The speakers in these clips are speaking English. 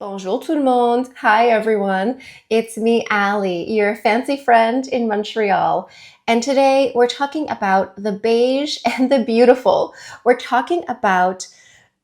Bonjour tout le monde. Hi everyone. It's me, Ali, your fancy friend in Montreal. And today we're talking about the beige and the beautiful. We're talking about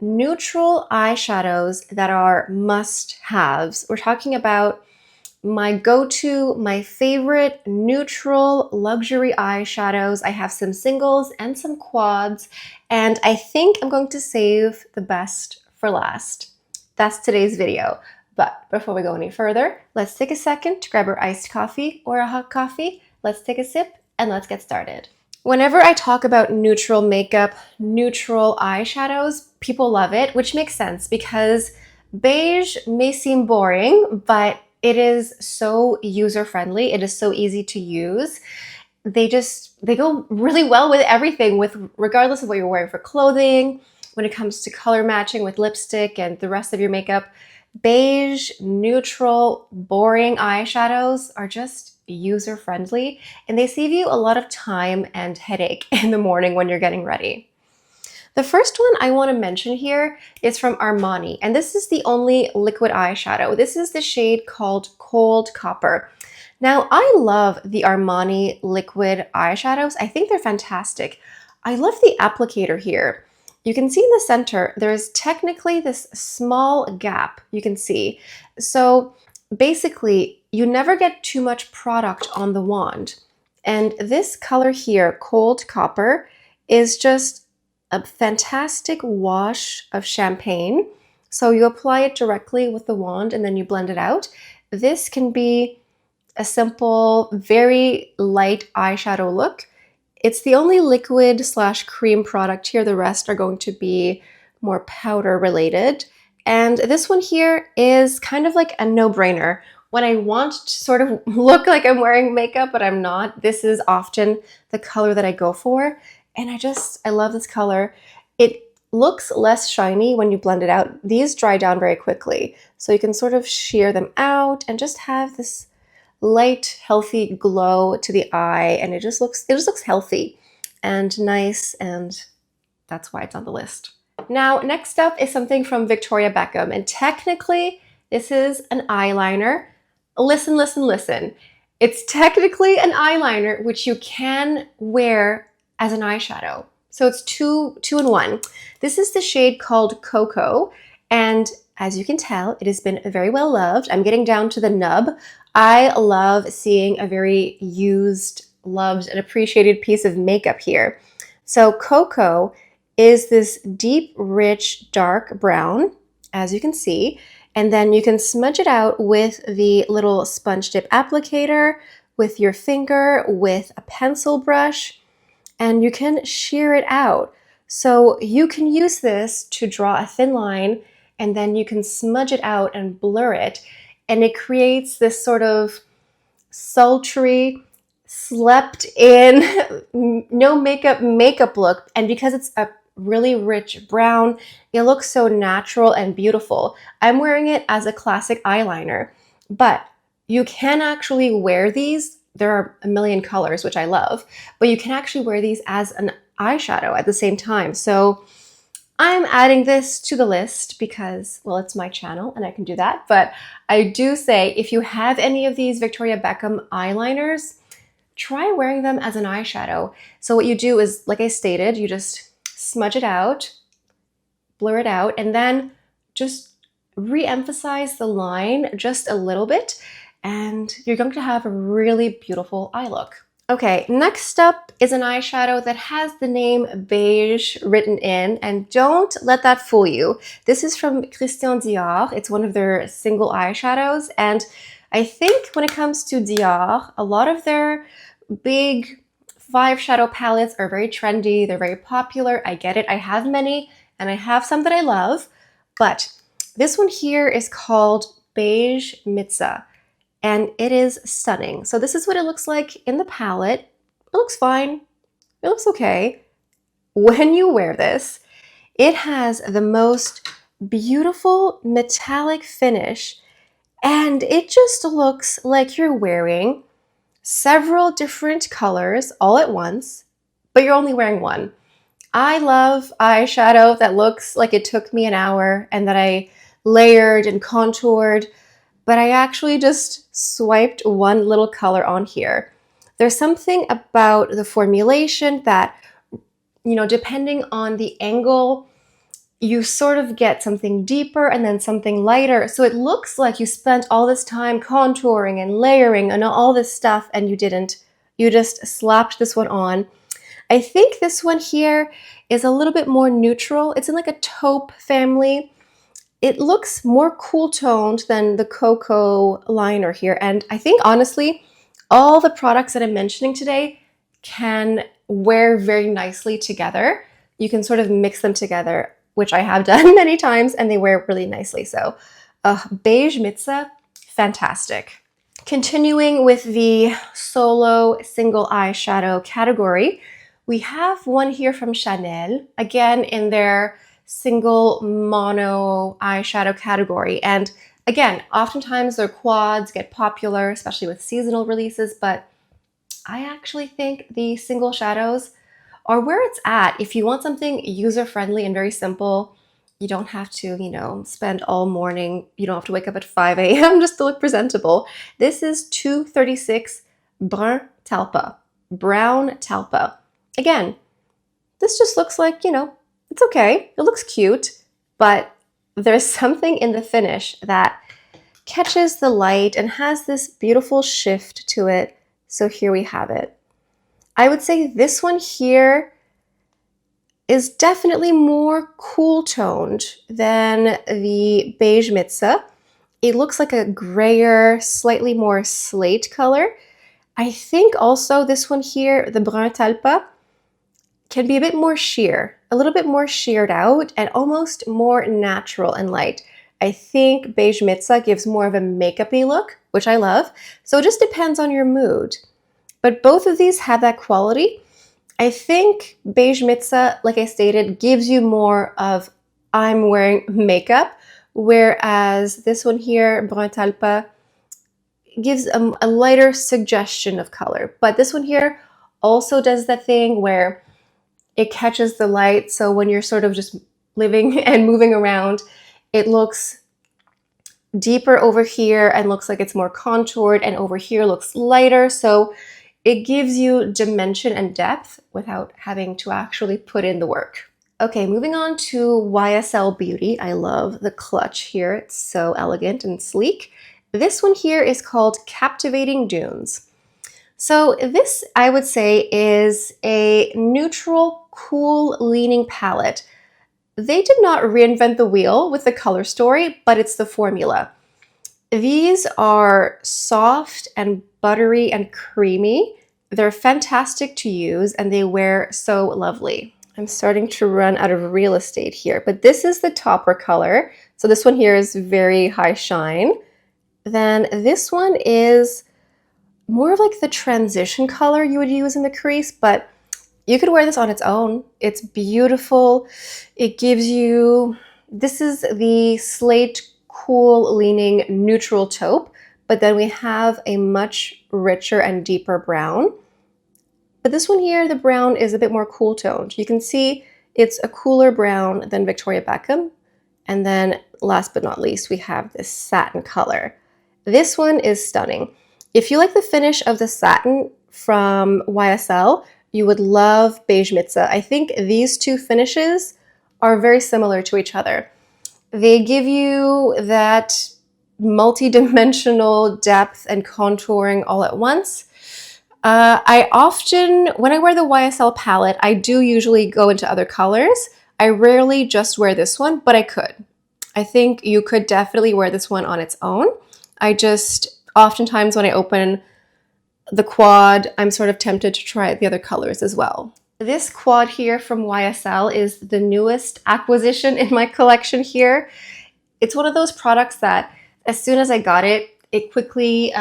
neutral eyeshadows that are must-haves. We're talking about my go-to, my favorite neutral luxury eyeshadows. I have some singles and some quads, and I think I'm going to save the best for last. That's today's video. But before we go any further, let's take a second to grab our iced coffee or a hot coffee. Let's take a sip and let's get started. Whenever I talk about neutral makeup, neutral eyeshadows, people love it, which makes sense because beige may seem boring, but it is so user-friendly. It is so easy to use. They go really well with everything, regardless of what you're wearing for clothing. When it comes to color matching with lipstick and the rest of your makeup, beige, neutral, boring eyeshadows are just user-friendly, and they save you a lot of time and headache in the morning when you're getting ready. The first one I want to mention here is from Armani, and this is the only liquid eyeshadow. This is the shade called Cold Copper. Now, I love the Armani liquid eyeshadows. I think they're fantastic. I love the applicator here. You can see in the center, there's technically this small gap you can see. So basically, you never get too much product on the wand. And this color here, Cold Copper, is just a fantastic wash of champagne. So you apply it directly with the wand and then you blend it out. This can be a simple, very light eyeshadow look. It's the only liquid / cream product here. The rest are going to be more powder related. And this one here is kind of like a no-brainer. When I want to sort of look like I'm wearing makeup, but I'm not, this is often the color that I go for. And I love this color. It looks less shiny when you blend it out. These dry down very quickly. So you can sort of shear them out and just have this light, healthy glow to the eye. And it just looks healthy and nice. And that's why it's on the list. Now, next up is something from Victoria Beckham. And technically, this is an eyeliner. Listen, listen, listen. It's technically an eyeliner, which you can wear as an eyeshadow. So it's two in one. This is the shade called Cocoa, and as you can tell, it has been very well loved. I'm getting down to the nub. I love seeing a very used, loved, and appreciated piece of makeup here. So Cocoa is this deep, rich, dark brown, as you can see, and then you can smudge it out with the little sponge tip applicator, with your finger, with a pencil brush, and you can shear it out. So you can use this to draw a thin line, and then you can smudge it out and blur it. And it creates this sort of sultry, slept in, no makeup look. And because it's a really rich brown, it looks so natural and beautiful. I'm wearing it as a classic eyeliner, but you can actually wear these. There are a million colors, which I love, but you can actually wear these as an eyeshadow at the same time. So I'm adding this to the list because, well, it's my channel and I can do that. But I do say, if you have any of these Victoria Beckham eyeliners, try wearing them as an eyeshadow. So what you do is, like I stated, you just smudge it out, blur it out, and then just re-emphasize the line just a little bit, and you're going to have a really beautiful eye look. Okay, next up is an eyeshadow that has the name Beige written in, and don't let that fool you. This is from Christian Dior. It's one of their single eyeshadows, and I think when it comes to Dior, a lot of their big 5 shadow palettes are very trendy. They're very popular. I get it. I have many, and I have some that I love, but this one here is called Beige Mitza. And it is stunning. So this is what it looks like in the palette. It looks fine. It looks okay. When you wear this, it has the most beautiful metallic finish, and it just looks like you're wearing several different colors all at once, but you're only wearing one. I love eyeshadow that looks like it took me an hour and that I layered and contoured, but I actually just swiped one little color on here. There's something about the formulation that, depending on the angle, you sort of get something deeper and then something lighter. So it looks like you spent all this time contouring and layering and all this stuff and you didn't. You just slapped this one on. I think this one here is a little bit more neutral. It's in like a taupe family. It looks more cool toned than the cocoa liner here. And I think honestly, all the products that I'm mentioning today can wear very nicely together. You can sort of mix them together, which I have done many times, and they wear really nicely. So Beige Mitza, fantastic. Continuing with the solo single eyeshadow category, we have one here from Chanel, again in their single mono eyeshadow category. And again, oftentimes their quads get popular, especially with seasonal releases, but I actually think the single shadows are where it's at. If you want something user-friendly and very simple, you don't have to, spend all morning. You don't have to wake up at 5 a.m. just to look presentable. This is 236 Brun Talpa, brown talpa. Again, this just looks like, it's okay. It looks cute, but there's something in the finish that catches the light and has this beautiful shift to it. So here we have it. I would say this one here is definitely more cool toned than the Beige Mitza. It looks like a grayer, slightly more slate color. I think also this one here, the Brun Talpa, can be a bit more sheer, a little bit more sheared out and almost more natural and light. I think Beige Mitza gives more of a makeup-y look, which I love. So it just depends on your mood. But both of these have that quality. I think Beige Mitza, like I stated, gives you more of I'm wearing makeup, whereas this one here, Brun Talpa, gives a lighter suggestion of color. But this one here also does that thing where it catches the light. So when you're sort of just living and moving around, it looks deeper over here and looks like it's more contoured, and over here looks lighter. So it gives you dimension and depth without having to actually put in the work. Okay, moving on to YSL Beauty. I love the clutch here. It's so elegant and sleek. This one here is called Captivating Dunes. So this, I would say, is a neutral, cool leaning palette. They did not reinvent the wheel with the color story, but it's the formula. These are soft and buttery and creamy. They're fantastic to use and they wear so lovely. I'm starting to run out of real estate here, but this is the topper color. So this one here is very high shine. Then this one is more of like the transition color you would use in the crease, but you could wear this on its own. It's beautiful. It gives you, this is the slate cool leaning neutral taupe, but then we have a much richer and deeper brown. But this one here, the brown is a bit more cool toned. You can see it's a cooler brown than Victoria Beckham. And then last but not least, we have this satin color. This one is stunning. If you like the finish of the satin from YSL, you would love Beige Mitza. I think these two finishes are very similar to each other. They give you that multi-dimensional depth and contouring all at once. I often, when I wear the YSL palette, I do usually go into other colors. I rarely just wear this one, but I could. I think you could definitely wear this one on its own. I just, oftentimes when I open the quad, I'm sort of tempted to try the other colors as well. This quad here from YSL is the newest acquisition in my collection here. It's one of those products that as soon as I got it, it quickly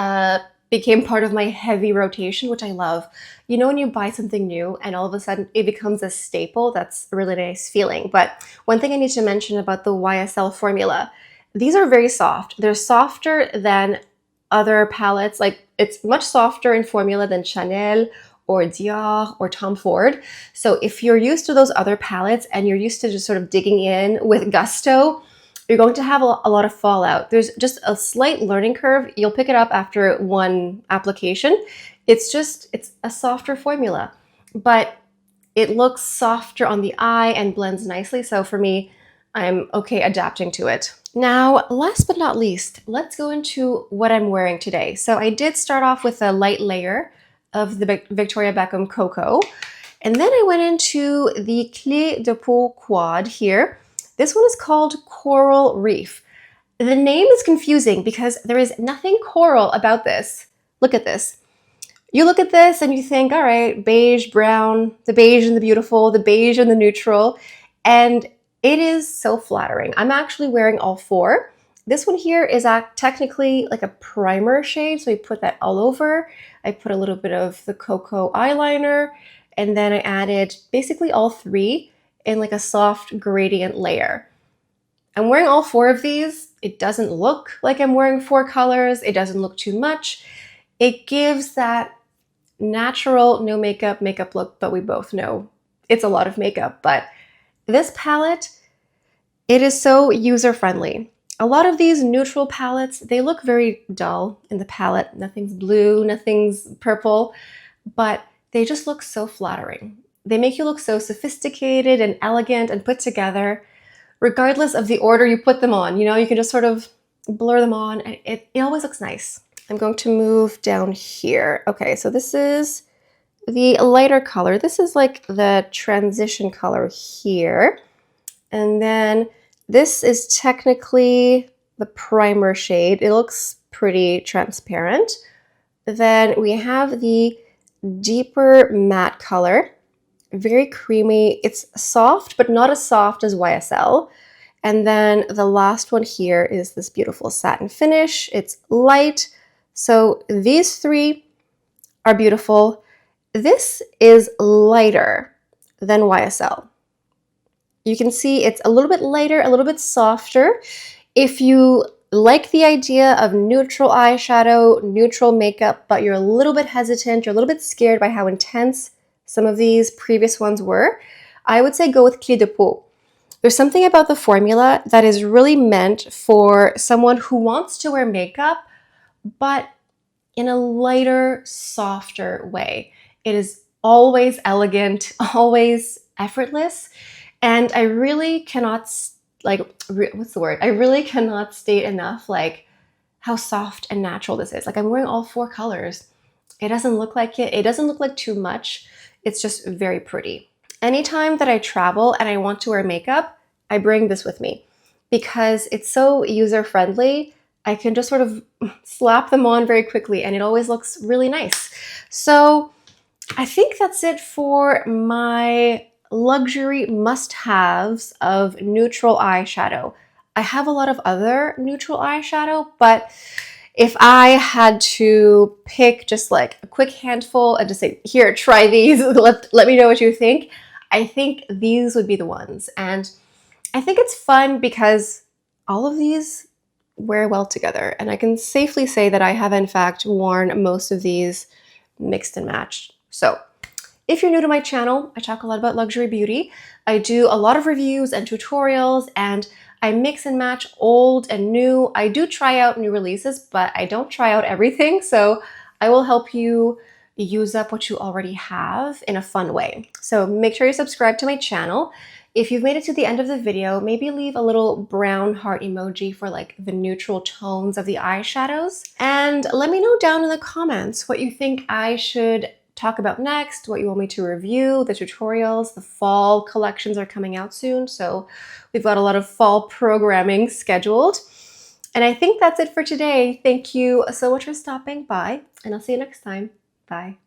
became part of my heavy rotation, which I love. You know when you buy something new and all of a sudden it becomes a staple, that's a really nice feeling. But one thing I need to mention about the YSL formula, these are very soft. They're softer than other palettes. Like it's much softer in formula than Chanel or Dior or Tom Ford. So if you're used to those other palettes and you're used to just sort of digging in with gusto, you're going to have a lot of fallout. There's just a slight learning curve. You'll pick it up after one application. It's a softer formula, but it looks softer on the eye and blends nicely. So for me, I'm okay adapting to it. Now, last but not least, let's go into what I'm wearing today. So I did start off with a light layer of the Victoria Beckham Cocoa. And then I went into the Clé de Peau Quad here. This one is called Coral Reef. The name is confusing because there is nothing coral about this. Look at this. You look at this and you think, all right, beige, brown, the beige and the beautiful, the beige and the neutral. And it is so flattering. I'm actually wearing all four. This one here is technically like a primer shade, so I put that all over. I put a little bit of the cocoa eyeliner, and then I added basically all three in like a soft gradient layer. I'm wearing all four of these. It doesn't look like I'm wearing four colors. It doesn't look too much. It gives that natural, no makeup look, but we both know it's a lot of makeup. But this palette, it is so user-friendly. A lot of these neutral palettes, they look very dull in the palette. Nothing's blue, nothing's purple, but they just look so flattering. They make you look so sophisticated and elegant and put together, regardless of the order you put them on. You know, you can just sort of blur them on, and it always looks nice. I'm going to move down here. Okay, so this is the lighter color. This is like the transition color here. And then this is technically the primer shade. It looks pretty transparent. Then we have the deeper matte color, very creamy. It's soft, but not as soft as YSL. And then the last one here is this beautiful satin finish. It's light. So these three are beautiful. This is lighter than YSL. You can see it's a little bit lighter, a little bit softer. If you like the idea of neutral eyeshadow, neutral makeup, but you're a little bit hesitant, you're a little bit scared by how intense some of these previous ones were, I would say go with Clé de Peau. There's something about the formula that is really meant for someone who wants to wear makeup, but in a lighter, softer way. It is always elegant, always effortless. And I really cannot, I really cannot state enough, like, how soft and natural this is. Like, I'm wearing all four colors. It doesn't look like it. It doesn't look like too much. It's just very pretty. Anytime that I travel and I want to wear makeup, I bring this with me because it's so user-friendly. I can just sort of slap them on very quickly and it always looks really nice. So I think that's it for my luxury must-haves of neutral eyeshadow. I have a lot of other neutral eyeshadow, but if I had to pick just like a quick handful and just say, here, try these, let me know what you think, I think these would be the ones. And I think it's fun because all of these wear well together. And I can safely say that I have in fact worn most of these mixed and matched. So if you're new to my channel, I talk a lot about luxury beauty. I do a lot of reviews and tutorials, and I mix and match old and new. I do try out new releases, but I don't try out everything. So I will help you use up what you already have in a fun way. So make sure you subscribe to my channel. If you've made it to the end of the video, maybe leave a little brown heart emoji for like the neutral tones of the eyeshadows. And let me know down in the comments what you think I should talk about next, what you want me to review, the tutorials. The fall collections are coming out soon, so we've got a lot of fall programming scheduled. And I think that's it for today. Thank you so much for stopping by, and I'll see you next time. Bye.